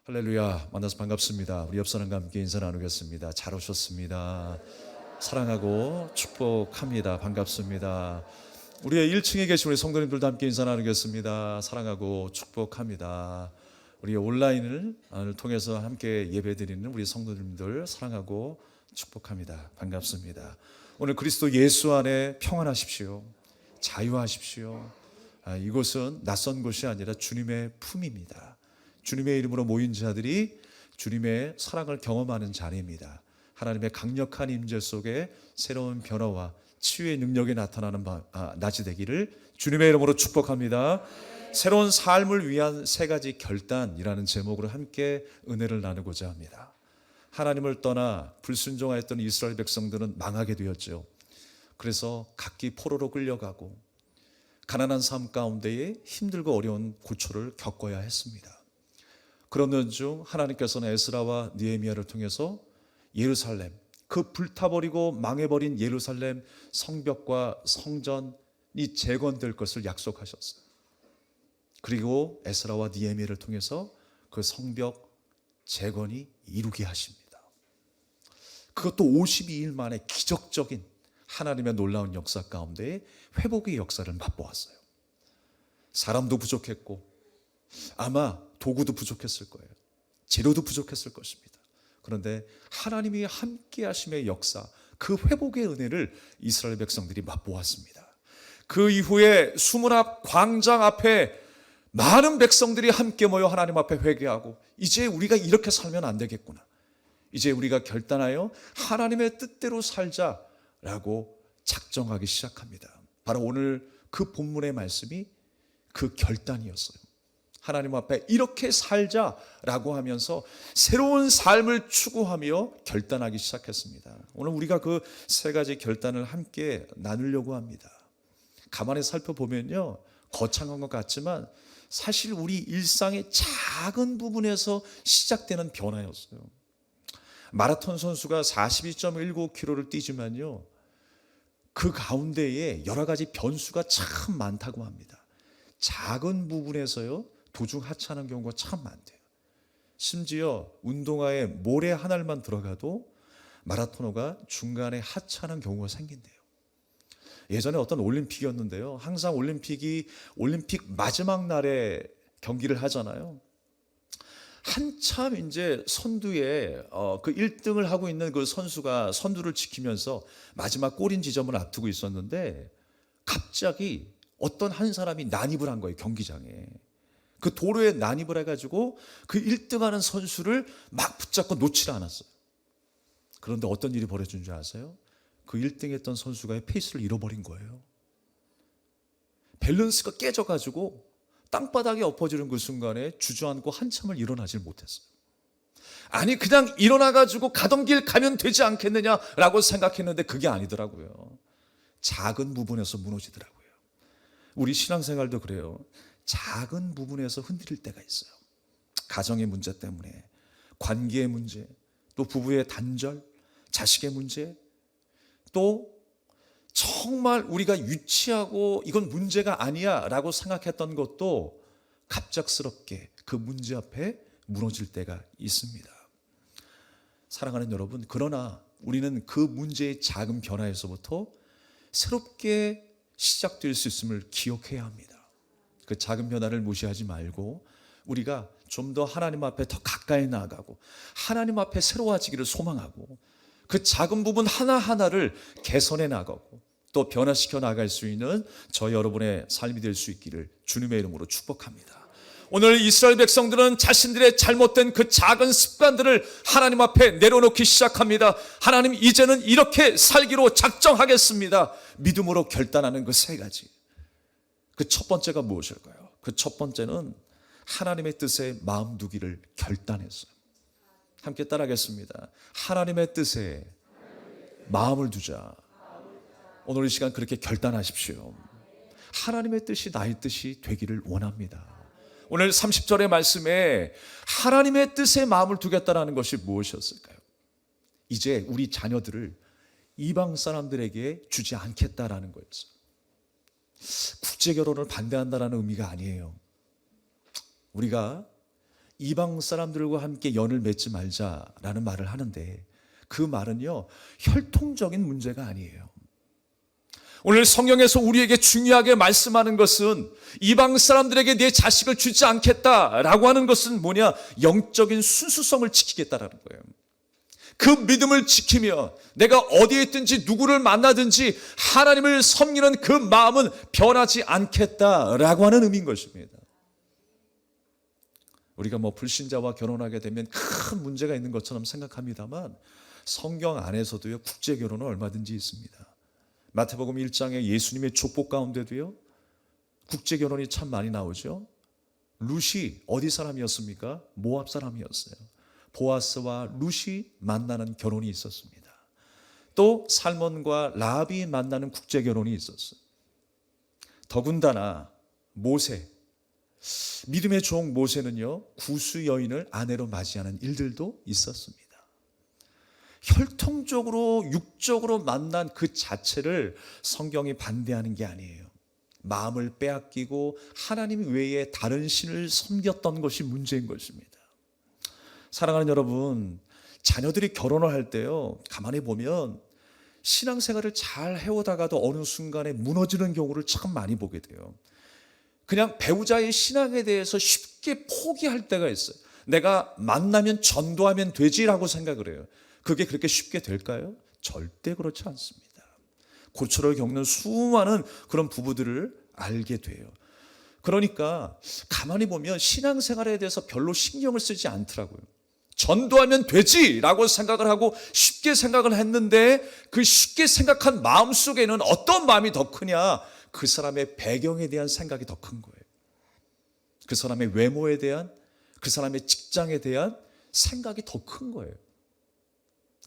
할렐루야, 만나서 반갑습니다. 우리 옆 사람과 함께 인사 나누겠습니다. 잘 오셨습니다. 사랑하고 축복합니다. 반갑습니다. 우리의 1층에 계신 우리 성도님들도 함께 인사 나누겠습니다. 사랑하고 축복합니다. 우리 온라인을 통해서 함께 예배드리는 우리 성도님들 사랑하고 축복합니다. 반갑습니다. 오늘 그리스도 예수 안에 평안하십시오. 자유하십시오. 이곳은 낯선 곳이 아니라 주님의 품입니다. 주님의 이름으로 모인 자들이 주님의 사랑을 경험하는 자리입니다. 하나님의 강력한 임재 속에 새로운 변화와 치유의 능력이 나타나는 낮이 되기를 주님의 이름으로 축복합니다. 새로운 삶을 위한 세 가지 결단이라는 제목으로 함께 은혜를 나누고자 합니다. 하나님을 떠나 불순종하였던 이스라엘 백성들은 망하게 되었죠. 그래서 각기 포로로 끌려가고 가난한 삶 가운데에 힘들고 어려운 고초를 겪어야 했습니다. 그러는 중 하나님께서는 에스라와 느헤미야를 통해서 예루살렘, 그 불타버리고 망해버린 예루살렘 성벽과 성전이 재건될 것을 약속하셨어요. 그리고 에스라와 느헤미야를 통해서 그 성벽 재건이 이루게 하십니다. 그것도 52일 만에 기적적인 하나님의 놀라운 역사 가운데 회복의 역사를 맛보았어요. 사람도 부족했고 아마 도구도 부족했을 거예요. 재료도 부족했을 것입니다. 그런데 하나님이 함께 하심의 역사, 그 회복의 은혜를 이스라엘 백성들이 맛보았습니다. 그 이후에 수문 앞 광장 앞에 많은 백성들이 함께 모여 하나님 앞에 회개하고 이제 우리가 이렇게 살면 안 되겠구나. 이제 우리가 결단하여 하나님의 뜻대로 살자라고 작정하기 시작합니다. 바로 오늘 그 본문의 말씀이 그 결단이었어요. 하나님 앞에 이렇게 살자라고 하면서 새로운 삶을 추구하며 결단하기 시작했습니다. 오늘 우리가 그 세 가지 결단을 함께 나누려고 합니다. 가만히 살펴보면요, 거창한 것 같지만 사실 우리 일상의 작은 부분에서 시작되는 변화였어요. 마라톤 선수가 42.19km를 뛰지만요, 그 가운데에 여러 가지 변수가 참 많다고 합니다. 작은 부분에서요 도중 하차하는 경우가 참 많대요. 심지어 운동화에 모래 한 알만 들어가도 마라토너가 중간에 하차하는 경우가 생긴대요. 예전에 어떤 올림픽이었는데요, 항상 올림픽 마지막 날에 경기를 하잖아요. 한참 이제 선두에 그 1등을 하고 있는 그 선수가 선두를 지키면서 마지막 골인 지점을 앞두고 있었는데 갑자기 어떤 한 사람이 난입을 한 거예요. 경기장에. 그 도로에 난입을 해가지고 그 1등하는 선수를 막 붙잡고 놓지를 않았어요. 그런데 어떤 일이 벌어진 줄 아세요? 그 1등했던 선수가 페이스를 잃어버린 거예요. 밸런스가 깨져가지고 땅바닥에 엎어지는 그 순간에 주저앉고 한참을 일어나질 못했어요. 아니 그냥 일어나가지고 가던 길 가면 되지 않겠느냐라고 생각했는데 그게 아니더라고요. 작은 부분에서 무너지더라고요. 우리 신앙생활도 그래요. 작은 부분에서 흔들릴 때가 있어요. 가정의 문제 때문에, 관계의 문제, 또 부부의 단절, 자식의 문제, 또 정말 우리가 유치하고 이건 문제가 아니야 라고 생각했던 것도 갑작스럽게 그 문제 앞에 무너질 때가 있습니다. 사랑하는 여러분, 그러나 우리는 그 문제의 작은 변화에서부터 새롭게 시작될 수 있음을 기억해야 합니다. 그 작은 변화를 무시하지 말고 우리가 좀 더 하나님 앞에 더 가까이 나아가고 하나님 앞에 새로워지기를 소망하고 그 작은 부분 하나하나를 개선해 나가고 또 변화시켜 나갈 수 있는 저 여러분의 삶이 될 수 있기를 주님의 이름으로 축복합니다. 오늘 이스라엘 백성들은 자신들의 잘못된 그 작은 습관들을 하나님 앞에 내려놓기 시작합니다. 하나님, 이제는 이렇게 살기로 작정하겠습니다. 믿음으로 결단하는 그 세 가지. 그 첫 번째가 무엇일까요? 그 첫 번째는 하나님의 뜻에 마음 두기를 결단했어요. 함께 따라하겠습니다. 하나님의 뜻에 마음을 두자. 오늘 이 시간 그렇게 결단하십시오. 하나님의 뜻이 나의 뜻이 되기를 원합니다. 오늘 30절의 말씀에 하나님의 뜻에 마음을 두겠다는 것이 무엇이었을까요? 이제 우리 자녀들을 이방 사람들에게 주지 않겠다라는 거였어요. 국제 결혼을 반대한다는 의미가 아니에요. 우리가 이방 사람들과 함께 연을 맺지 말자라는 말을 하는데 그 말은요, 혈통적인 문제가 아니에요. 오늘 성경에서 우리에게 중요하게 말씀하는 것은 이방 사람들에게 내 자식을 주지 않겠다라고 하는 것은 뭐냐? 영적인 순수성을 지키겠다라는 거예요. 그 믿음을 지키며 내가 어디에 있든지 누구를 만나든지 하나님을 섬기는 그 마음은 변하지 않겠다라고 하는 의미인 것입니다. 우리가 불신자와 결혼하게 되면 큰 문제가 있는 것처럼 생각합니다만 성경 안에서도요, 국제 결혼은 얼마든지 있습니다. 마태복음 1장에 예수님의 족보 가운데도요, 국제 결혼이 참 많이 나오죠. 룻이 어디 사람이었습니까? 모압 사람이었어요. 보아스와 룻이 만나는 결혼이 있었습니다. 또 살몬과 라합이 만나는 국제 결혼이 있었어요. 더군다나 모세, 믿음의 종 모세는요, 구수 여인을 아내로 맞이하는 일들도 있었습니다. 혈통적으로 육적으로 만난 그 자체를 성경이 반대하는 게 아니에요. 마음을 빼앗기고 하나님 외에 다른 신을 섬겼던 것이 문제인 것입니다. 사랑하는 여러분, 자녀들이 결혼을 할 때요, 가만히 보면 신앙생활을 잘 해오다가도 어느 순간에 무너지는 경우를 참 많이 보게 돼요. 그냥 배우자의 신앙에 대해서 쉽게 포기할 때가 있어요. 내가 만나면 전도하면 되지라고 생각을 해요. 그게 그렇게 쉽게 될까요? 절대 그렇지 않습니다. 고초를 겪는 수많은 그런 부부들을 알게 돼요. 그러니까 가만히 보면 신앙생활에 대해서 별로 신경을 쓰지 않더라고요. 전도하면 되지라고 생각을 하고 쉽게 생각을 했는데 그 쉽게 생각한 마음 속에는 어떤 마음이 더 크냐? 그 사람의 배경에 대한 생각이 더 큰 거예요. 그 사람의 외모에 대한, 그 사람의 직장에 대한 생각이 더 큰 거예요.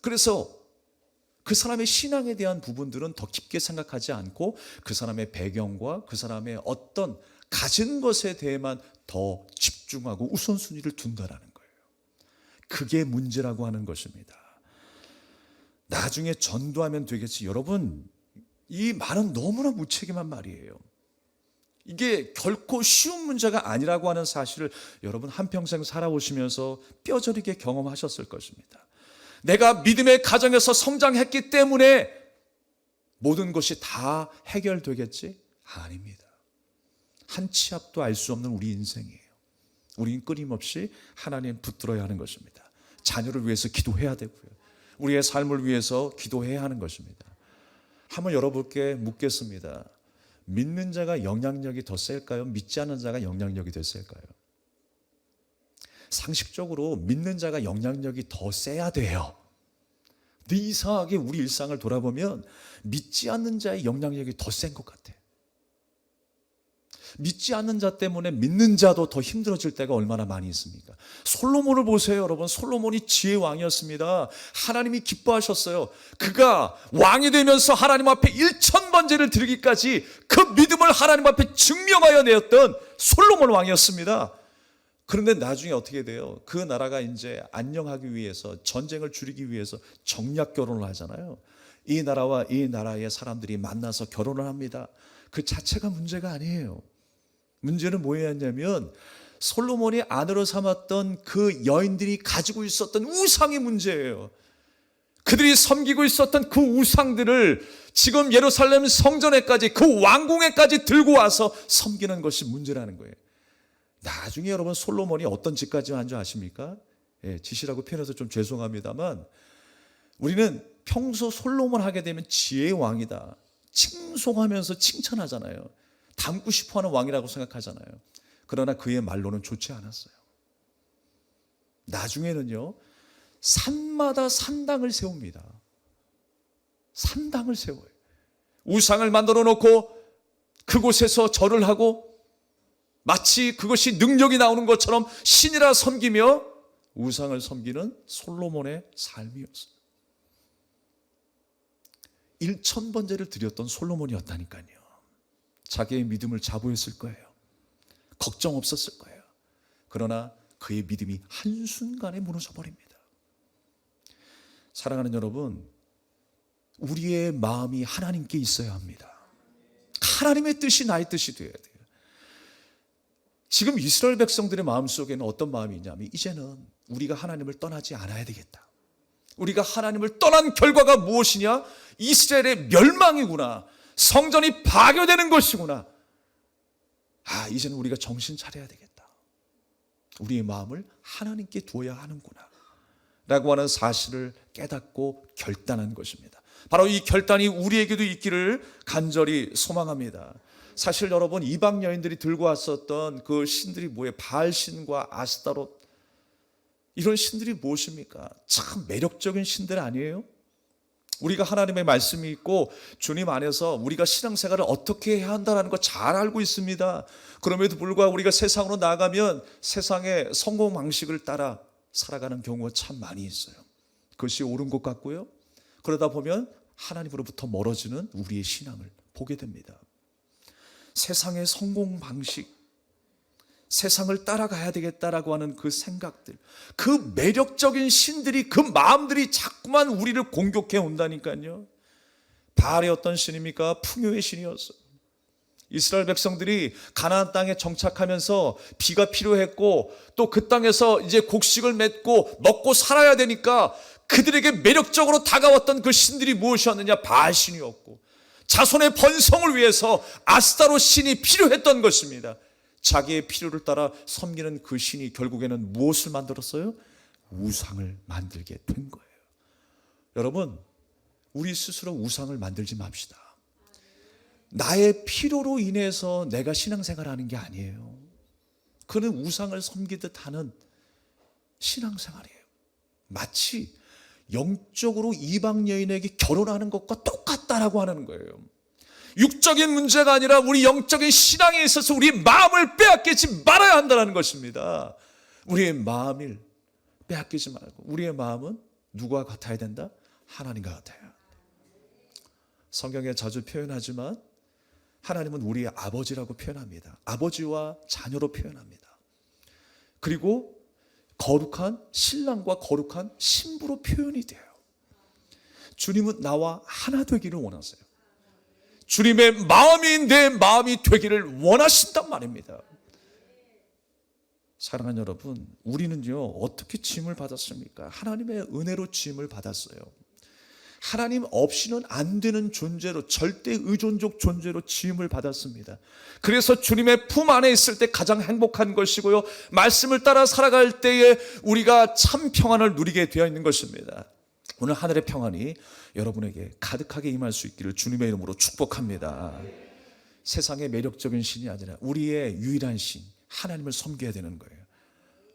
그래서 그 사람의 신앙에 대한 부분들은 더 깊게 생각하지 않고 그 사람의 배경과 그 사람의 어떤 가진 것에 대해만 더 집중하고 우선순위를 둔다라는 거예요. 그게 문제라고 하는 것입니다. 나중에 전도하면 되겠지. 여러분, 이 말은 너무나 무책임한 말이에요. 이게 결코 쉬운 문제가 아니라고 하는 사실을 여러분 한평생 살아오시면서 뼈저리게 경험하셨을 것입니다. 내가 믿음의 가정에서 성장했기 때문에 모든 것이 다 해결되겠지? 아닙니다. 한 치 앞도 알 수 없는 우리 인생이에요. 우리는 끊임없이 하나님 붙들어야 하는 것입니다. 자녀를 위해서 기도해야 되고요. 우리의 삶을 위해서 기도해야 하는 것입니다. 한번 여러분께 묻겠습니다. 믿는 자가 영향력이 더 셀까요? 믿지 않는 자가 영향력이 더 셀까요? 상식적으로 믿는 자가 영향력이 더 세야 돼요. 근데 이상하게 우리 일상을 돌아보면 믿지 않는 자의 영향력이 더 센 것 같아요. 믿지 않는 자 때문에 믿는 자도 더 힘들어질 때가 얼마나 많이 있습니까? 솔로몬을 보세요, 여러분. 솔로몬이 지혜의 왕이었습니다. 하나님이 기뻐하셨어요. 그가 왕이 되면서 하나님 앞에 1000번제를 드리기까지 그 믿음을 하나님 앞에 증명하여 내었던 솔로몬 왕이었습니다. 그런데 나중에 어떻게 돼요? 그 나라가 이제 안녕하기 위해서, 전쟁을 줄이기 위해서 정략 결혼을 하잖아요. 이 나라와 이 나라의 사람들이 만나서 결혼을 합니다. 그 자체가 문제가 아니에요. 문제는 뭐였냐면 솔로몬이 아내로 삼았던 그 여인들이 가지고 있었던 우상이 문제예요. 그들이 섬기고 있었던 그 우상들을 지금 예루살렘 성전에까지, 그 왕궁에까지 들고 와서 섬기는 것이 문제라는 거예요. 나중에 여러분 솔로몬이 어떤 짓까지 한 줄 아십니까? 짓이라고 표현해서 좀 죄송합니다만 우리는 평소 솔로몬 하게 되면 지혜의 왕이다, 칭송하면서 칭찬하잖아요. 닮고 싶어하는 왕이라고 생각하잖아요. 그러나 그의 말로는 좋지 않았어요. 나중에는요, 산마다 산당을 세웁니다. 산당을 세워요. 우상을 만들어 놓고 그곳에서 절을 하고 마치 그것이 능력이 나오는 것처럼 신이라 섬기며 우상을 섬기는 솔로몬의 삶이었어요. 1000번제를 드렸던 솔로몬이었다니까요. 자기의 믿음을 자부했을 거예요. 걱정 없었을 거예요. 그러나 그의 믿음이 한순간에 무너져 버립니다. 사랑하는 여러분, 우리의 마음이 하나님께 있어야 합니다. 하나님의 뜻이 나의 뜻이 되어야 돼요. 지금 이스라엘 백성들의 마음속에는 어떤 마음이 있냐면 이제는 우리가 하나님을 떠나지 않아야 되겠다. 우리가 하나님을 떠난 결과가 무엇이냐? 이스라엘의 멸망이구나. 성전이 파괴되는 것이구나. 이제는 우리가 정신 차려야 되겠다. 우리의 마음을 하나님께 두어야 하는구나 라고 하는 사실을 깨닫고 결단한 것입니다. 바로 이 결단이 우리에게도 있기를 간절히 소망합니다. 사실 여러분, 이방 여인들이 들고 왔었던 그 신들이 뭐예요? 바알신과 아스타롯, 이런 신들이 무엇입니까? 참 매력적인 신들 아니에요? 우리가 하나님의 말씀이 있고 주님 안에서 우리가 신앙생활을 어떻게 해야 한다는 거 잘 알고 있습니다. 그럼에도 불구하고 우리가 세상으로 나가면 세상의 성공 방식을 따라 살아가는 경우가 참 많이 있어요. 그것이 옳은 것 같고요. 그러다 보면 하나님으로부터 멀어지는 우리의 신앙을 보게 됩니다. 세상의 성공 방식, 세상을 따라가야 되겠다라고 하는 그 생각들, 그 매력적인 신들이, 그 마음들이 자꾸만 우리를 공격해 온다니까요. 바알의 어떤 신입니까? 풍요의 신이었어요. 이스라엘 백성들이 가나안 땅에 정착하면서 비가 필요했고 또 그 땅에서 이제 곡식을 맺고 먹고 살아야 되니까 그들에게 매력적으로 다가왔던 그 신들이 무엇이었느냐? 바알 신이었고, 자손의 번성을 위해서 아스타롯 신이 필요했던 것입니다. 자기의 필요를 따라 섬기는 그 신이 결국에는 무엇을 만들었어요? 우상을 만들게 된 거예요. 여러분, 우리 스스로 우상을 만들지 맙시다. 나의 필요로 인해서 내가 신앙생활하는 게 아니에요. 그는 우상을 섬기듯 하는 신앙생활이에요. 마치 영적으로 이방 여인에게 결혼하는 것과 똑같다라고 하는 거예요. 육적인 문제가 아니라 우리 영적인 신앙에 있어서 우리의 마음을 빼앗기지 말아야 한다는 것입니다. 우리의 마음을 빼앗기지 말고, 우리의 마음은 누구와 같아야 된다? 하나님과 같아야 한다. 성경에 자주 표현하지만 하나님은 우리의 아버지라고 표현합니다. 아버지와 자녀로 표현합니다. 그리고 거룩한 신랑과 거룩한 신부로 표현이 돼요. 주님은 나와 하나 되기를 원하세요. 주님의 마음이 내 마음이 되기를 원하신단 말입니다. 사랑하는 여러분, 우리는요 어떻게 지음을 받았습니까? 하나님의 은혜로 지음을 받았어요. 하나님 없이는 안 되는 존재로, 절대 의존적 존재로 지음을 받았습니다. 그래서 주님의 품 안에 있을 때 가장 행복한 것이고요, 말씀을 따라 살아갈 때에 우리가 참 평안을 누리게 되어 있는 것입니다. 오늘 하늘의 평안이 여러분에게 가득하게 임할 수 있기를 주님의 이름으로 축복합니다. 세상의 매력적인 신이 아니라 우리의 유일한 신, 하나님을 섬겨야 되는 거예요.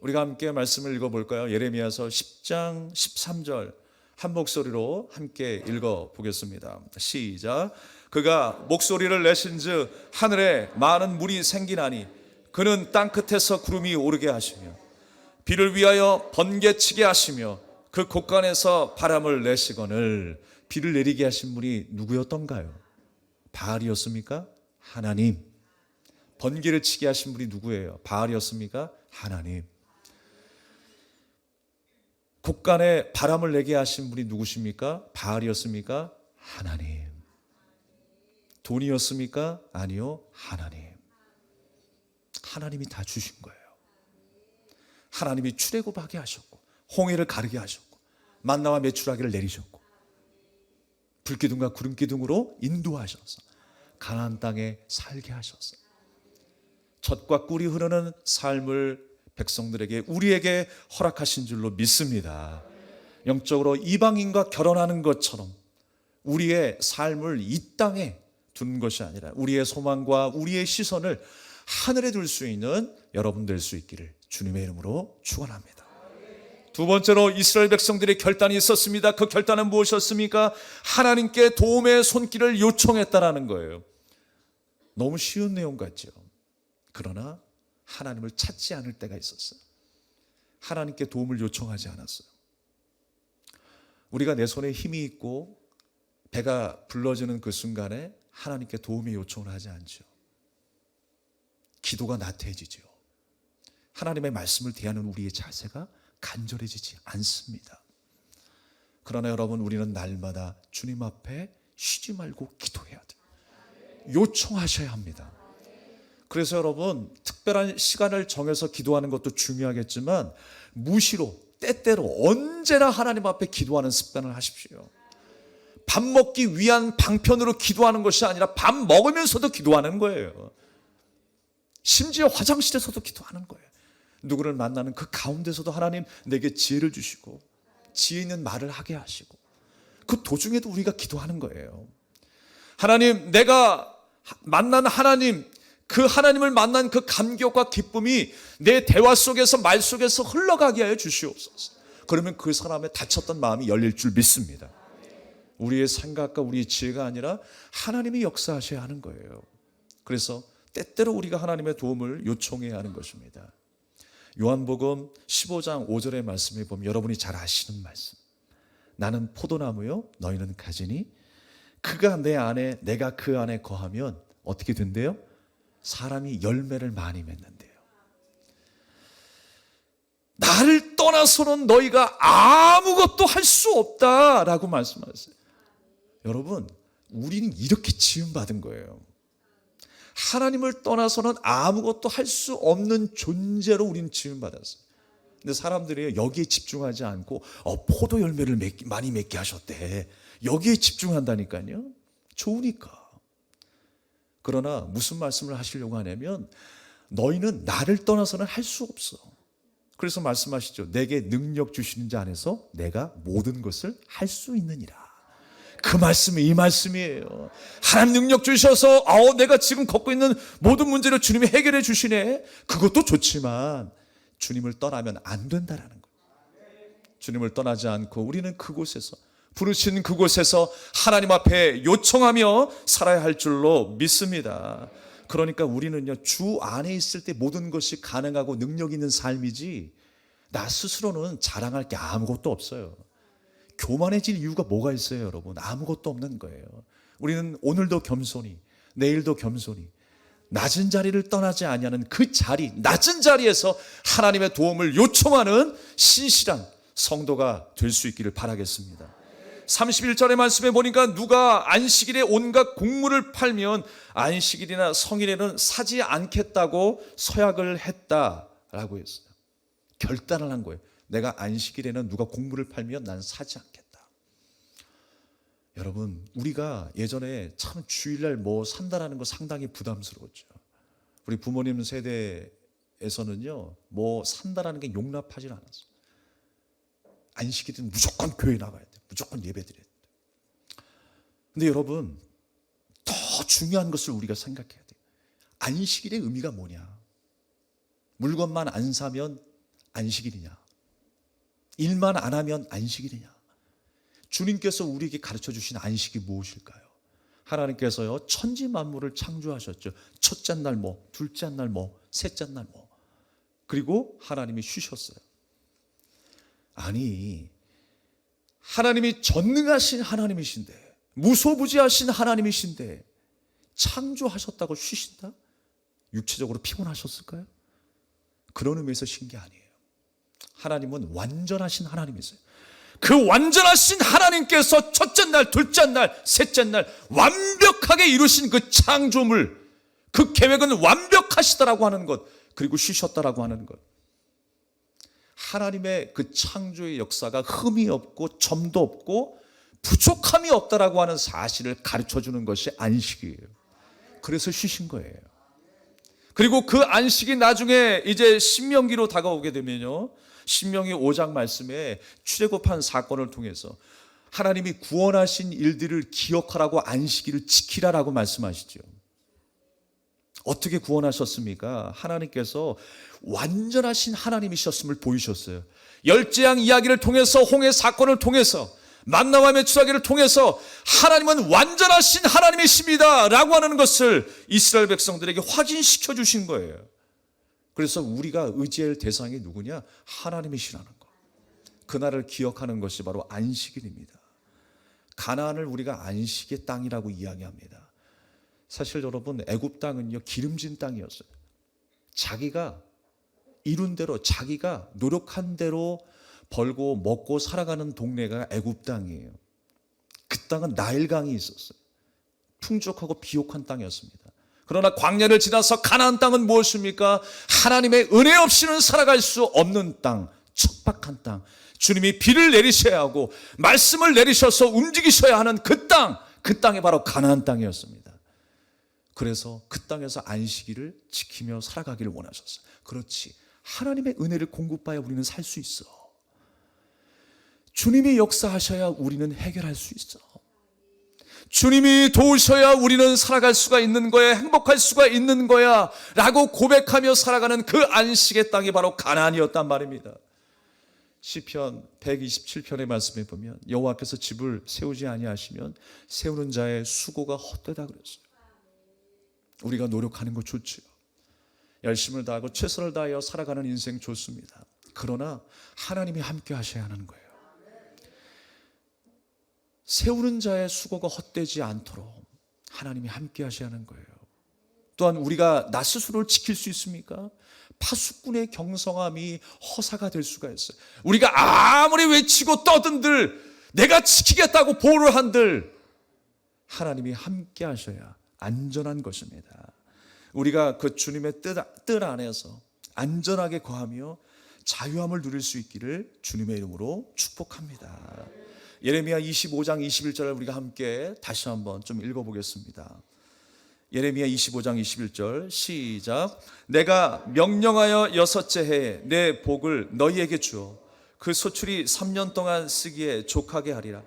우리가 함께 말씀을 읽어볼까요? 예레미야서 10장 13절 한 목소리로 함께 읽어보겠습니다. 시작. 그가 목소리를 내신즉 하늘에 많은 물이 생기나니 그는 땅끝에서 구름이 오르게 하시며 비를 위하여 번개치게 하시며 그 곳간에서 바람을 내시거늘. 비를 내리게 하신 분이 누구였던가요? 바알이었습니까? 하나님. 번개를 치게 하신 분이 누구예요? 바알이었습니까? 하나님. 곳간에 바람을 내게 하신 분이 누구십니까? 바알이었습니까? 하나님. 돈이었습니까? 아니요, 하나님. 하나님이 다 주신 거예요. 하나님이 출애굽하게 하셨고 홍해를 가르게 하셨고 만나와 메추라기를 내리셨고 불기둥과 구름기둥으로 인도하셔서 가나안 땅에 살게 하셔서 젖과 꿀이 흐르는 삶을 백성들에게, 우리에게 허락하신 줄로 믿습니다. 영적으로 이방인과 결혼하는 것처럼 우리의 삶을 이 땅에 두는 것이 아니라 우리의 소망과 우리의 시선을 하늘에 둘 수 있는 여러분 될 수 있기를 주님의 이름으로 축원합니다. 두 번째로 이스라엘 백성들의 결단이 있었습니다. 그 결단은 무엇이었습니까? 하나님께 도움의 손길을 요청했다라는 거예요. 너무 쉬운 내용 같죠? 그러나 하나님을 찾지 않을 때가 있었어요. 하나님께 도움을 요청하지 않았어요. 우리가 내 손에 힘이 있고 배가 불러지는 그 순간에 하나님께 도움의 요청을 하지 않죠. 기도가 나태해지죠. 하나님의 말씀을 대하는 우리의 자세가 간절해지지 않습니다. 그러나 여러분, 우리는 날마다 주님 앞에 쉬지 말고 기도해야 돼요. 요청하셔야 합니다. 그래서 여러분, 특별한 시간을 정해서 기도하는 것도 중요하겠지만 무시로 때때로 언제나 하나님 앞에 기도하는 습관을 하십시오. 밥 먹기 위한 방편으로 기도하는 것이 아니라 밥 먹으면서도 기도하는 거예요. 심지어 화장실에서도 기도하는 거예요. 누구를 만나는 그 가운데서도 하나님 내게 지혜를 주시고 지혜 있는 말을 하게 하시고 그 도중에도 우리가 기도하는 거예요. 하나님, 내가 만난 하나님, 그 하나님을 만난 그 감격과 기쁨이 내 대화 속에서 말 속에서 흘러가게 하여 주시옵소서. 그러면 그 사람의 닫혔던 마음이 열릴 줄 믿습니다. 우리의 생각과 우리의 지혜가 아니라 하나님이 역사하셔야 하는 거예요. 그래서 때때로 우리가 하나님의 도움을 요청해야 하는 것입니다. 요한복음 15장 5절의 말씀에 보면 여러분이 잘 아시는 말씀. 나는 포도나무요 너희는 가지니 그가 내 안에 내가 그 안에 거하면 어떻게 된대요? 사람이 열매를 많이 맺는데요. 나를 떠나서는 너희가 아무것도 할 수 없다라고 말씀하세요. 여러분, 우리는 이렇게 지음받은 거예요. 하나님을 떠나서는 아무것도 할 수 없는 존재로 우리는 지음받았어요. 근데 사람들이 여기에 집중하지 않고 포도 열매를 많이 맺게 하셨대. 여기에 집중한다니까요. 좋으니까. 그러나 무슨 말씀을 하시려고 하냐면 너희는 나를 떠나서는 할 수 없어. 그래서 말씀하시죠. 내게 능력 주시는 자 안에서 내가 모든 것을 할 수 있느니라. 그 말씀이 이 말씀이에요. 하나님 능력 주셔서 내가 지금 겪고 있는 모든 문제를 주님이 해결해 주시네. 그것도 좋지만 주님을 떠나면 안 된다라는 거예요. 주님을 떠나지 않고 우리는 그곳에서 부르신 그곳에서 하나님 앞에 요청하며 살아야 할 줄로 믿습니다. 그러니까 우리는요, 주 안에 있을 때 모든 것이 가능하고 능력 있는 삶이지 나 스스로는 자랑할 게 아무것도 없어요. 교만해질 이유가 뭐가 있어요, 여러분? 아무것도 없는 거예요. 우리는 오늘도 겸손히, 내일도 겸손히 낮은 자리를 떠나지 아니하는 그 자리, 낮은 자리에서 하나님의 도움을 요청하는 신실한 성도가 될 수 있기를 바라겠습니다. 31절의 말씀에 보니까 누가 안식일에 온갖 곡물을 팔면 안식일이나 성일에는 사지 않겠다고 서약을 했다라고 했어요. 결단을 한 거예요. 내가 안식일에는 누가 곡물을 팔면 난 사지 않겠다. 여러분, 우리가 예전에 참 주일날 뭐 산다라는 거 상당히 부담스러웠죠. 우리 부모님 세대에서는요, 뭐 산다라는 게 용납하지 않았어요. 안식일은 무조건 교회 나가야 돼. 무조건 예배 드려야 돼. 근데 여러분, 더 중요한 것을 우리가 생각해야 돼요. 안식일의 의미가 뭐냐? 물건만 안 사면 안식일이냐? 일만 안 하면 안식일이냐? 주님께서 우리에게 가르쳐 주신 안식이 무엇일까요? 하나님께서요, 천지 만물을 창조하셨죠. 첫째 날 뭐, 둘째 날 뭐, 셋째 날 뭐. 그리고 하나님이 쉬셨어요. 아니, 하나님이 전능하신 하나님이신데, 무소부지하신 하나님이신데 창조하셨다고 쉬신다? 육체적으로 피곤하셨을까요? 그런 의미에서 쉰 게 아니에요. 하나님은 완전하신 하나님이세요. 그 완전하신 하나님께서 첫째 날, 둘째 날, 셋째 날 완벽하게 이루신 그 창조물, 그 계획은 완벽하시다라고 하는 것, 그리고 쉬셨다라고 하는 것. 하나님의 그 창조의 역사가 흠이 없고 점도 없고 부족함이 없다라고 하는 사실을 가르쳐 주는 것이 안식이에요. 그래서 쉬신 거예요. 그리고 그 안식이 나중에 이제 신명기로 다가오게 되면요, 신명기 5장 말씀에 출애굽한 사건을 통해서 하나님이 구원하신 일들을 기억하라고 안식일을 지키라라고 말씀하시죠. 어떻게 구원하셨습니까? 하나님께서 완전하신 하나님이셨음을 보이셨어요. 열재앙 이야기를 통해서, 홍해 사건을 통해서, 만나와 메추라기를 통해서 하나님은 완전하신 하나님이십니다 라고 하는 것을 이스라엘 백성들에게 확인시켜 주신 거예요. 그래서 우리가 의지할 대상이 누구냐? 하나님이시라는 거. 그날을 기억하는 것이 바로 안식일입니다. 가나안을 우리가 안식의 땅이라고 이야기합니다. 사실 여러분, 애굽 땅은요, 기름진 땅이었어요. 자기가 이룬 대로, 자기가 노력한 대로 벌고 먹고 살아가는 동네가 애굽 땅이에요. 그 땅은 나일강이 있었어요. 풍족하고 비옥한 땅이었습니다. 그러나 광야를 지나서 가나안 땅은 무엇입니까? 하나님의 은혜 없이는 살아갈 수 없는 땅, 척박한 땅. 주님이 비를 내리셔야 하고 말씀을 내리셔서 움직이셔야 하는 그 땅이 바로 가나안 땅이었습니다. 그래서 그 땅에서 안식일을 지키며 살아가기를 원하셨어요. 그렇지, 하나님의 은혜를 공급하여 우리는 살 수 있어. 주님이 역사하셔야 우리는 해결할 수 있어. 주님이 도우셔야 우리는 살아갈 수가 있는 거야, 행복할 수가 있는 거야 라고 고백하며 살아가는 그 안식의 땅이 바로 가나안이었단 말입니다. 시편 127편의 말씀에 보면 여호와께서 집을 세우지 아니하시면 세우는 자의 수고가 헛되다 그랬어요. 우리가 노력하는 거 좋지요. 열심을 다하고 최선을 다하여 살아가는 인생 좋습니다. 그러나 하나님이 함께 하셔야 하는 거예요. 세우는 자의 수고가 헛되지 않도록 하나님이 함께 하셔야 하는 거예요. 또한 우리가 나 스스로를 지킬 수 있습니까? 파수꾼의 경성함이 허사가 될 수가 있어요. 우리가 아무리 외치고 떠든들, 내가 지키겠다고 보호를 한들 하나님이 함께 하셔야 안전한 것입니다. 우리가 그 주님의 뜻 안에서 안전하게 거하며 자유함을 누릴 수 있기를 주님의 이름으로 축복합니다. 예레미야 25장 21절을 우리가 함께 다시 한번 좀 읽어보겠습니다. 예레미야 25장 21절 시작. 내가 명령하여 6째 해에 내 복을 너희에게 주어 그 소출이 3년 동안 쓰기에 족하게 하리라.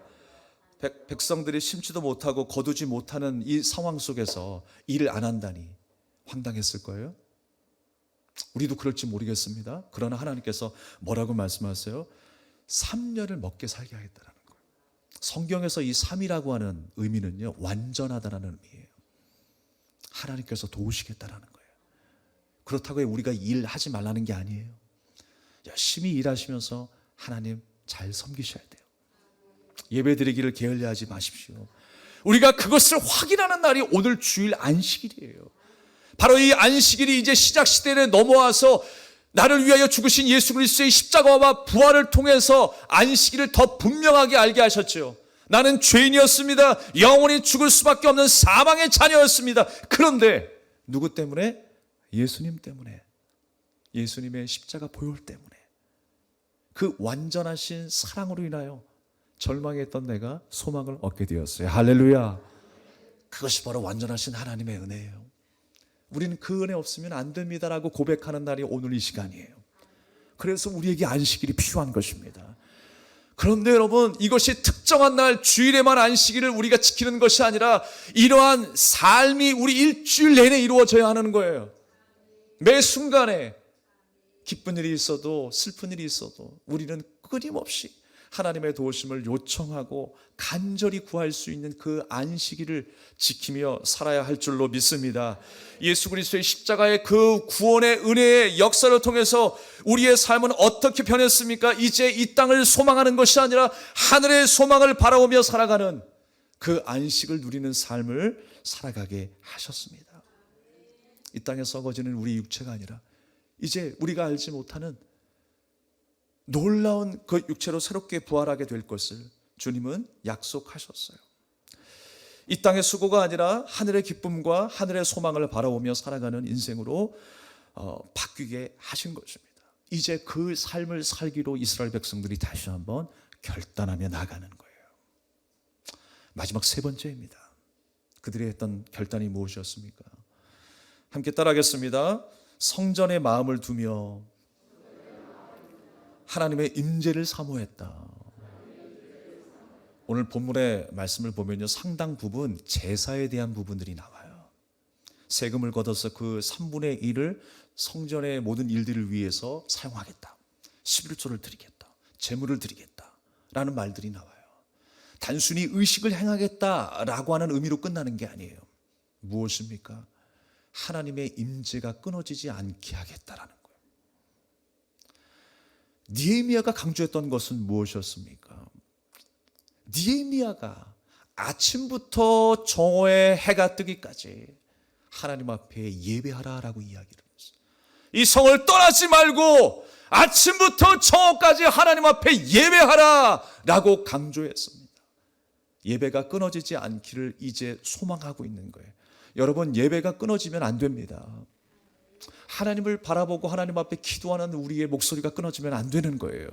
백성들이 심지도 못하고 거두지 못하는 이 상황 속에서 일을 안 한다니 황당했을 거예요. 우리도 그럴지 모르겠습니다. 그러나 하나님께서 뭐라고 말씀하세요? 3년을 먹게 살게 하겠다라는 거예요. 성경에서 이 3이라고 하는 의미는요, 완전하다라는 의미예요. 하나님께서 도우시겠다라는 거예요. 그렇다고 우리가 일하지 말라는 게 아니에요. 열심히 일하시면서 하나님 잘 섬기셔야 돼요. 예배드리기를 게을리하지 마십시오. 우리가 그것을 확인하는 날이 오늘 주일 안식일이에요. 바로 이 안식일이 이제 시작 시대에 넘어와서 나를 위하여 죽으신 예수 그리스도의 십자가와 부활을 통해서 안식일을 더 분명하게 알게 하셨죠. 나는 죄인이었습니다. 영원히 죽을 수밖에 없는 사망의 자녀였습니다. 그런데 누구 때문에? 예수님 때문에. 예수님의 십자가 보혈 때문에. 그 완전하신 사랑으로 인하여 절망했던 내가 소망을 얻게 되었어요. 할렐루야. 그것이 바로 완전하신 하나님의 은혜예요. 우리는 그 은혜 없으면 안 됩니다라고 고백하는 날이 오늘 이 시간이에요. 그래서 우리에게 안식일이 필요한 것입니다. 그런데 여러분, 이것이 특정한 날 주일에만 안식일을 우리가 지키는 것이 아니라 이러한 삶이 우리 일주일 내내 이루어져야 하는 거예요. 매 순간에 기쁜 일이 있어도 슬픈 일이 있어도 우리는 끊임없이 하나님의 도우심을 요청하고 간절히 구할 수 있는 그 안식일을 지키며 살아야 할 줄로 믿습니다. 예수 그리스도의 십자가의 그 구원의 은혜의 역사를 통해서 우리의 삶은 어떻게 변했습니까? 이제 이 땅을 소망하는 것이 아니라 하늘의 소망을 바라보며 살아가는 그 안식을 누리는 삶을 살아가게 하셨습니다. 이 땅에 썩어지는 우리 육체가 아니라 이제 우리가 알지 못하는 놀라운 그 육체로 새롭게 부활하게 될 것을 주님은 약속하셨어요. 이 땅의 수고가 아니라 하늘의 기쁨과 하늘의 소망을 바라보며 살아가는 인생으로 바뀌게 하신 것입니다. 이제 그 삶을 살기로 이스라엘 백성들이 다시 한번 결단하며 나가는 거예요. 마지막 세 번째입니다. 그들이 했던 결단이 무엇이었습니까? 함께 따라하겠습니다. 성전에 마음을 두며 하나님의 임재를 사모했다. 오늘 본문의 말씀을 보면요, 상당 부분 제사에 대한 부분들이 나와요. 세금을 걷어서 그 3분의 1을 성전의 모든 일들을 위해서 사용하겠다. 11조를 드리겠다. 제물을 드리겠다. 라는 말들이 나와요. 단순히 의식을 행하겠다라고 하는 의미로 끝나는 게 아니에요. 무엇입니까? 하나님의 임재가 끊어지지 않게 하겠다라는 거예요. 느헤미야가 강조했던 것은 무엇이었습니까? 느헤미야가 아침부터 정오에 해가 뜨기까지 하나님 앞에 예배하라라고 이야기를 했어요. 이 성을 떠나지 말고 아침부터 정오까지 하나님 앞에 예배하라라고 강조했습니다. 예배가 끊어지지 않기를 이제 소망하고 있는 거예요. 여러분, 예배가 끊어지면 안 됩니다. 하나님을 바라보고 하나님 앞에 기도하는 우리의 목소리가 끊어지면 안 되는 거예요.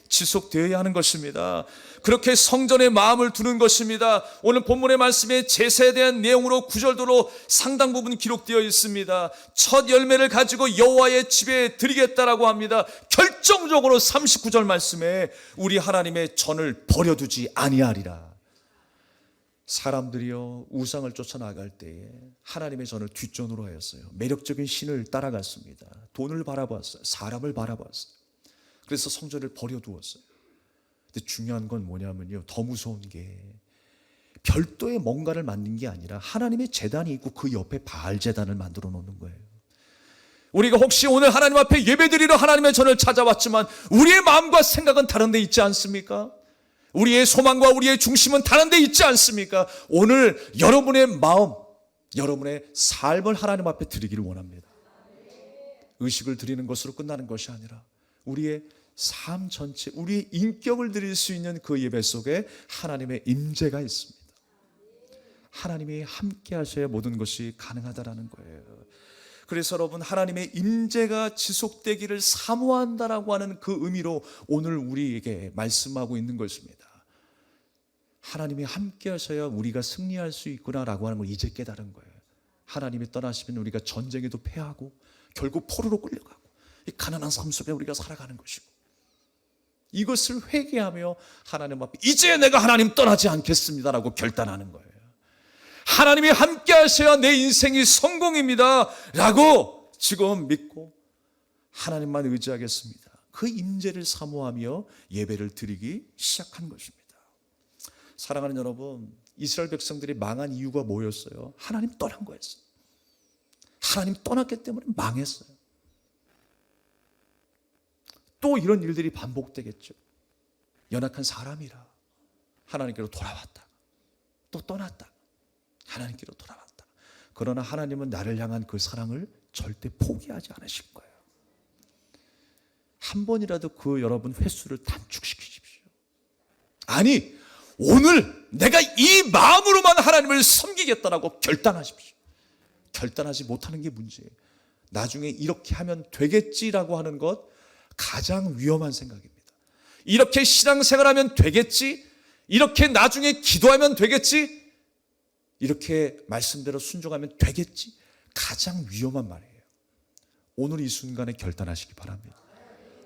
지속되어야 하는 것입니다. 그렇게 성전에 마음을 두는 것입니다. 오늘 본문의 말씀에 제사에 대한 내용으로 구절도로 상당 부분 기록되어 있습니다. 첫 열매를 가지고 여호와의 집에 드리겠다라고 합니다. 결정적으로 39절 말씀에 우리 하나님의 전을 버려두지 아니하리라. 사람들이요, 우상을 쫓아나갈 때에 하나님의 전을 뒷전으로 하였어요. 매력적인 신을 따라갔습니다. 돈을 바라봤어요. 사람을 바라봤어요. 그래서 성전을 버려두었어요. 근데 중요한 건 뭐냐면요, 더 무서운 게 별도의 뭔가를 만든 게 아니라 하나님의 제단이 있고 그 옆에 바알 제단을 만들어 놓는 거예요. 우리가 혹시 오늘 하나님 앞에 예배드리러 하나님의 전을 찾아왔지만 우리의 마음과 생각은 다른 데 있지 않습니까? 우리의 소망과 우리의 중심은 다른 데 있지 않습니까? 오늘 여러분의 마음, 여러분의 삶을 하나님 앞에 드리기를 원합니다. 의식을 드리는 것으로 끝나는 것이 아니라 우리의 삶 전체, 우리의 인격을 드릴 수 있는 그 예배 속에 하나님의 임재가 있습니다. 하나님이 함께 하셔야 모든 것이 가능하다라는 거예요. 그래서 여러분, 하나님의 임재가 지속되기를 사모한다라고 하는 그 의미로 오늘 우리에게 말씀하고 있는 것입니다. 하나님이 함께 하셔야 우리가 승리할 수 있구나라고 하는 걸 이제 깨달은 거예요. 하나님이 떠나시면 우리가 전쟁에도 패하고 결국 포로로 끌려가고 이 가난한 삶 속에 우리가 살아가는 것이고, 이것을 회개하며 하나님 앞에 이제 내가 하나님 떠나지 않겠습니다라고 결단하는 거예요. 하나님이 함께 하셔야 내 인생이 성공입니다 라고 지금 믿고 하나님만 의지하겠습니다. 그 임재를 사모하며 예배를 드리기 시작한 것입니다. 사랑하는 여러분, 이스라엘 백성들이 망한 이유가 뭐였어요? 하나님 떠난 거였어요. 하나님 떠났기 때문에 망했어요. 또 이런 일들이 반복되겠죠. 연약한 사람이라 하나님께로 돌아왔다, 또 떠났다, 하나님께로 돌아왔다. 그러나 하나님은 나를 향한 그 사랑을 절대 포기하지 않으실 거예요. 한 번이라도 그 여러분 횟수를 단축시키십시오. 아니, 오늘 내가 이 마음으로만 하나님을 섬기겠다라고 결단하십시오. 결단하지 못하는 게 문제예요. 나중에 이렇게 하면 되겠지라고 하는 것, 가장 위험한 생각입니다. 이렇게 신앙생활하면 되겠지, 이렇게 나중에 기도하면 되겠지, 이렇게 말씀대로 순종하면 되겠지, 가장 위험한 말이에요. 오늘 이 순간에 결단하시기 바랍니다.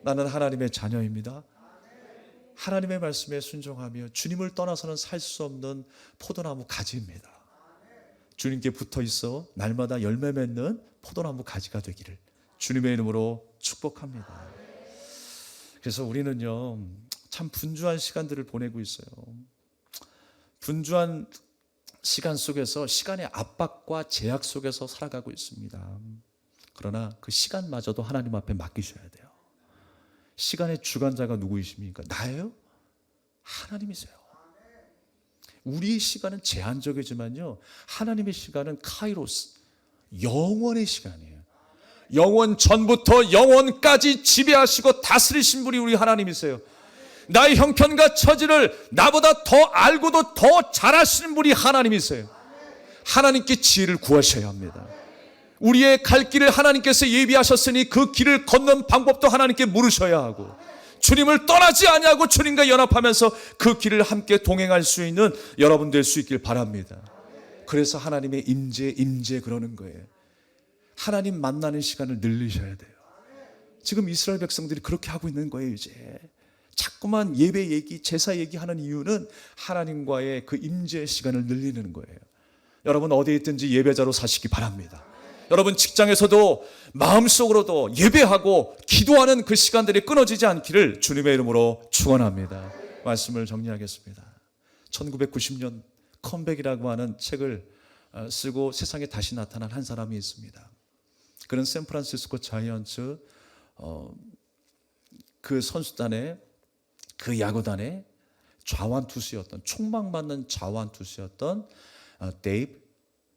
나는 하나님의 자녀입니다. 하나님의 말씀에 순종하며 주님을 떠나서는 살 수 없는 포도나무 가지입니다. 주님께 붙어 있어 날마다 열매 맺는 포도나무 가지가 되기를 주님의 이름으로 축복합니다. 그래서 우리는요, 참 분주한 시간들을 보내고 있어요. 분주한 시간 속에서, 시간의 압박과 제약 속에서 살아가고 있습니다. 그러나 그 시간마저도 하나님 앞에 맡기셔야 돼요. 시간의 주관자가 누구이십니까? 나예요? 하나님이세요. 우리의 시간은 제한적이지만요, 하나님의 시간은 카이로스, 영원의 시간이에요. 영원 전부터 영원까지 지배하시고 다스리신 분이 우리 하나님이세요. 나의 형편과 처지를 나보다 더 알고도 더 잘 아시는 분이 하나님이세요. 하나님께 지혜를 구하셔야 합니다. 우리의 갈 길을 하나님께서 예비하셨으니 그 길을 걷는 방법도 하나님께 물으셔야 하고, 주님을 떠나지 아니하고 주님과 연합하면서 그 길을 함께 동행할 수 있는 여러분 될 수 있길 바랍니다. 그래서 하나님의 임재 그러는 거예요. 하나님 만나는 시간을 늘리셔야 돼요. 지금 이스라엘 백성들이 그렇게 하고 있는 거예요. 이제 자꾸만 예배 얘기, 제사 얘기하는 이유는 하나님과의 그 임재의 시간을 늘리는 거예요. 여러분 어디에 있든지 예배자로 사시기 바랍니다. 여러분 직장에서도 마음속으로도 예배하고 기도하는 그 시간들이 끊어지지 않기를 주님의 이름으로 축원합니다. 말씀을 정리하겠습니다. 1990년 컴백이라고 하는 책을 쓰고 세상에 다시 나타난 한 사람이 있습니다. 그는 샌프란시스코 자이언츠 그 선수단의, 그 야구단의 좌완투수였던, 총망맞는 좌완투수였던 데이브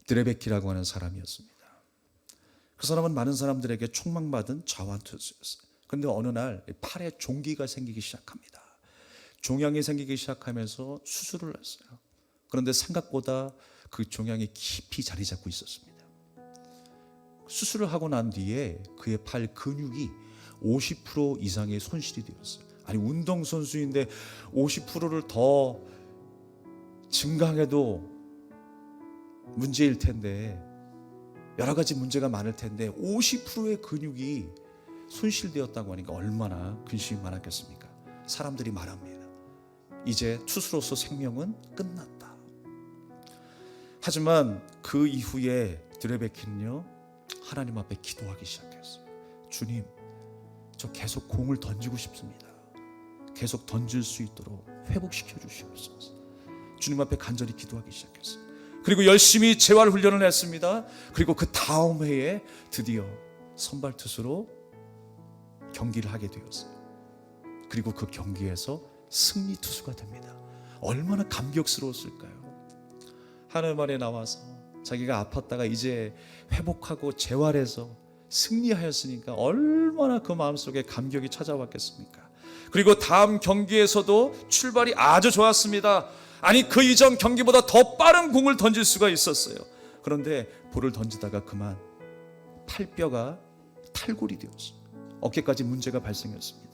드레베키라고 하는 사람이었습니다. 그 사람은 많은 사람들에게 총망맞은 좌완투수였어요. 그런데 어느 날 팔에 종기가 생기기 시작합니다. 종양이 생기기 시작하면서 수술을 했어요. 그런데 생각보다 그 종양이 깊이 자리 잡고 있었습니다. 수술을 하고 난 뒤에 그의 팔 근육이 50% 이상의 손실이 되었어요. 아니, 운동선수인데 50%를 더 증강해도 문제일 텐데, 여러 가지 문제가 많을 텐데 50%의 근육이 손실되었다고 하니까 얼마나 근심이 많았겠습니까? 사람들이 말합니다. 이제 투수로서 생명은 끝났다. 하지만 그 이후에 드레베키는요, 하나님 앞에 기도하기 시작했어요. 주님, 저 계속 공을 던지고 싶습니다. 계속 던질 수 있도록 회복시켜 주시옵소서. 주님 앞에 간절히 기도하기 시작했어요. 그리고 열심히 재활 훈련을 했습니다. 그리고 그 다음 해에 드디어 선발 투수로 경기를 하게 되었어요. 그리고 그 경기에서 승리 투수가 됩니다. 얼마나 감격스러웠을까요? 하늘 말에 나와서 자기가 아팠다가 이제 회복하고 재활해서 승리하였으니까 얼마나 그 마음속에 감격이 찾아왔겠습니까? 그리고 다음 경기에서도 출발이 아주 좋았습니다. 아니, 그 이전 경기보다 더 빠른 공을 던질 수가 있었어요. 그런데 볼을 던지다가 그만 팔뼈가 탈골이 되었어요. 어깨까지 문제가 발생했습니다.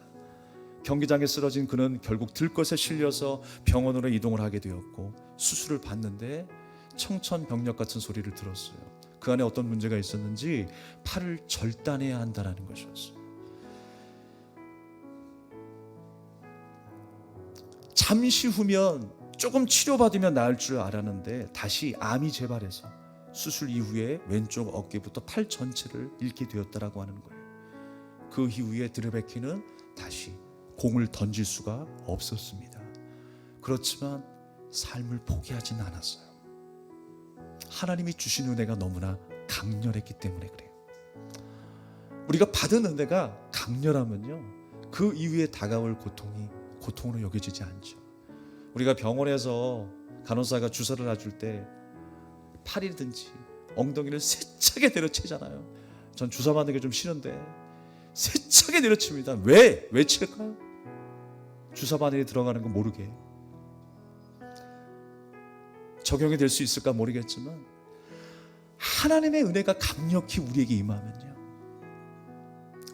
경기장에 쓰러진 그는 결국 들것에 실려서 병원으로 이동을 하게 되었고, 수술을 받는데 청천벽력 같은 소리를 들었어요. 그 안에 어떤 문제가 있었는지 팔을 절단해야 한다는 것이었어요. 잠시 후면 조금 치료받으면 나을 줄 알았는데 다시 암이 재발해서 수술 이후에 왼쪽 어깨부터 팔 전체를 잃게 되었다라고 하는 거예요. 그 이후에 드레베키는 다시 공을 던질 수가 없었습니다. 그렇지만 삶을 포기하진 않았어요. 하나님이 주신 은혜가 너무나 강렬했기 때문에 그래요. 우리가 받은 은혜가 강렬하면요, 그 이후에 다가올 고통이 고통으로 여겨지지 않죠. 우리가 병원에서 간호사가 주사를 놔줄 때 팔이든지 엉덩이를 세차게 내려치잖아요. 전 주사 맞는 게 좀 싫은데 세차게 내려칩니다. 왜 칠까요? 주사 바늘이 들어가는 거 모르게. 적용이 될 수 있을까 모르겠지만 하나님의 은혜가 강력히 우리에게 임하면요,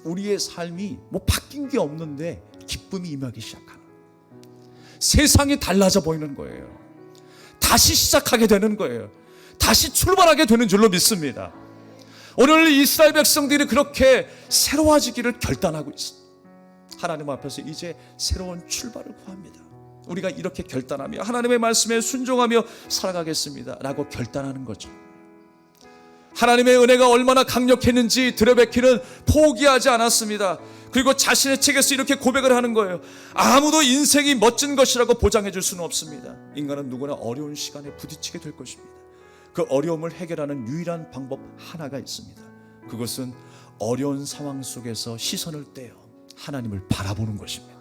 우리의 삶이 뭐 바뀐 게 없는데 기쁨이 임하기 시작하는, 세상이 달라져 보이는 거예요. 다시 시작하게 되는 거예요. 다시 출발하게 되는 줄로 믿습니다. 오늘 이스라엘 백성들이 그렇게 새로워지기를 결단하고 있습니다. 하나님 앞에서 이제 새로운 출발을 구합니다. 우리가 이렇게 결단하며 하나님의 말씀에 순종하며 살아가겠습니다 라고 결단하는 거죠. 하나님의 은혜가 얼마나 강력했는지 드레베키는 포기하지 않았습니다. 그리고 자신의 책에서 이렇게 고백을 하는 거예요. 아무도 인생이 멋진 것이라고 보장해 줄 수는 없습니다. 인간은 누구나 어려운 시간에 부딪히게 될 것입니다. 그 어려움을 해결하는 유일한 방법 하나가 있습니다. 그것은 어려운 상황 속에서 시선을 떼어 하나님을 바라보는 것입니다.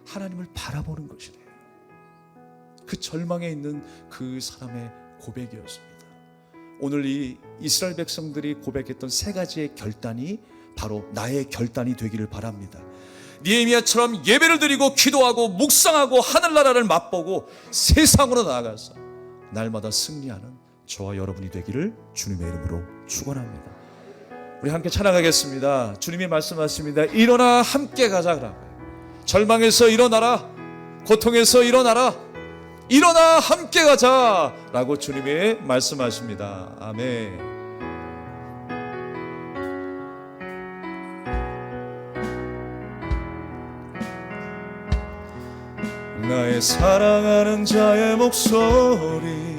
하나님을 바라보는 것이래요. 그 절망에 있는 그 사람의 고백이었습니다. 오늘 이 이스라엘 백성들이 고백했던 세 가지의 결단이 바로 나의 결단이 되기를 바랍니다. 느헤미야처럼 예배를 드리고 기도하고 묵상하고 하늘나라를 맛보고 세상으로 나아가서 날마다 승리하는 저와 여러분이 되기를 주님의 이름으로 축원합니다. 우리 함께 찬양하겠습니다. 주님이 말씀하십니다. 일어나 함께 가자. 절망에서 일어나라, 고통에서 일어나라, 일어나 함께 가자 라고 주님이 말씀하십니다. 아멘. 나의 사랑하는 자의 목소리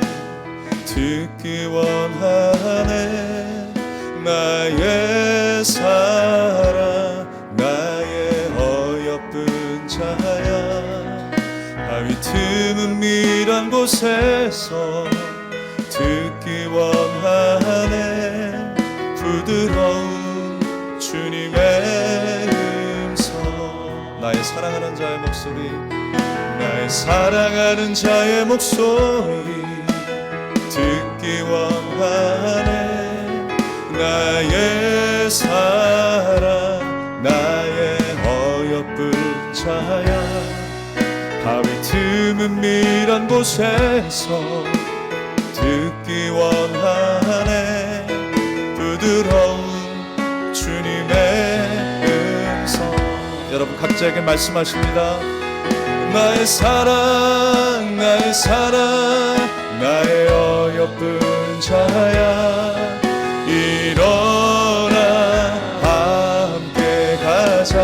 듣기 원하네. 나의 사랑, 나의 어여쁜 자야, 바위 틈은 미란 곳에서 듣기 원하네. 부드러운 주님의 음성. 나의 사랑하는 자의 목소리, 나의 사랑하는 자의 목소리 듣기 원하네. 나의 사랑, 나의 어여쁜 자야, 바위 틈은 미란 곳에서 듣기 원하네. 부드러운 주님의 음성. 여러분 각자에게 말씀하십니다. 나의 사랑, 나의 사랑, 나의 어여쁜 자야, 일어나 함께 가자.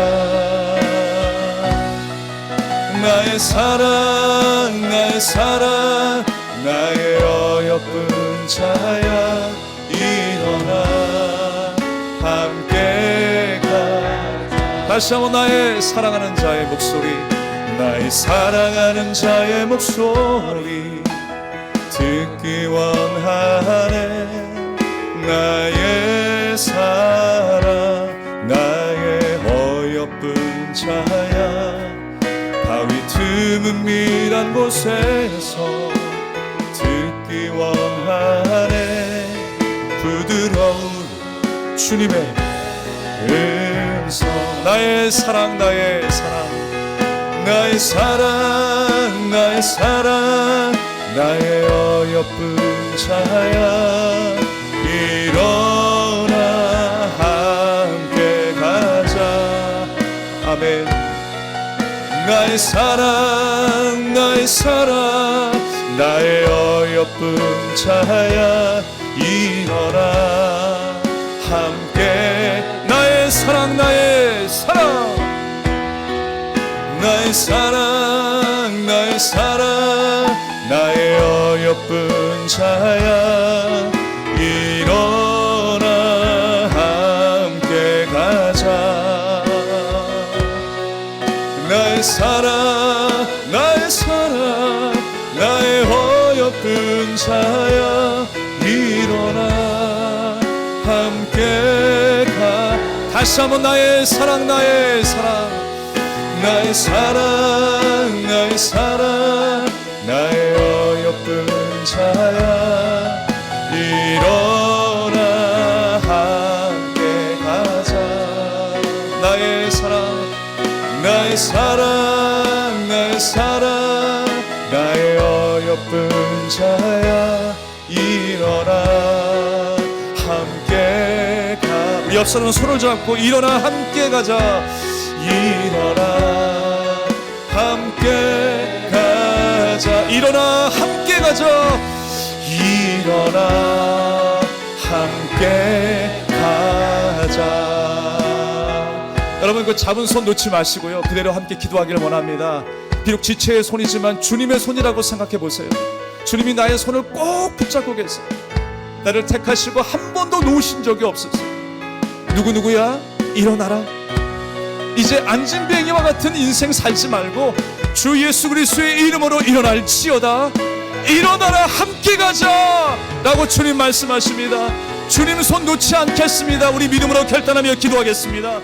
나의 사랑, 나의 사랑, 나의 어여쁜 자야, 일어나 함께 가자. 다시 한번 나의 사랑하는 자의 목소리, 나의 사랑하는 자의 목소리 듣기 원하네. 나의 사랑, 나의 어여쁜 자야, 바위 틈은 미란 곳에서 듣기 원하네. 부드러운 주님의 음성. 나의 사랑, 나의 사랑, 나의 사랑, 나의 사랑, 나의 어여쁜 자야, 일어나 함께 가자. 아멘. 나의 사랑, 나의 사랑, 나의 어여쁜 자야, 일어나 함께. 나의 사랑, 나의 사랑, 나의 사랑, 나의 사랑, 나의 어여쁜 자야, 일어나 함께 가자. 나의 사랑, 나의 사랑, 나의 어여쁜 자야, 일어나 함께 가. 다시 한번 나의 사랑, 나의 사랑, 나의 사랑, 나의 사랑, 나의 어여쁜 자야, 일어나 함께 가자. 나의 사랑, 나의 사랑, 나의 사랑, 나의 어여쁜 자야, 일어나 함께 가. 우리 옆 사람은 손을 잡고 일어나 함께 가자. 일어나 함께 가자. 일어나 함께 가자. 일어나 함께 가자. 여러분 그 잡은 손 놓지 마시고요, 그대로 함께 기도하기를 원합니다. 비록 지체의 손이지만 주님의 손이라고 생각해 보세요. 주님이 나의 손을 꼭 붙잡고 계세요. 나를 택하시고 한 번도 놓으신 적이 없으세요. 누구야? 일어나라. 이제 안진뱅이와 같은 인생 살지 말고 주 예수 그리스도의 이름으로 일어날지어다. 일어나라, 함께 가자 라고 주님 말씀하십니다. 주님 손 놓지 않겠습니다. 우리 믿음으로 결단하며 기도하겠습니다.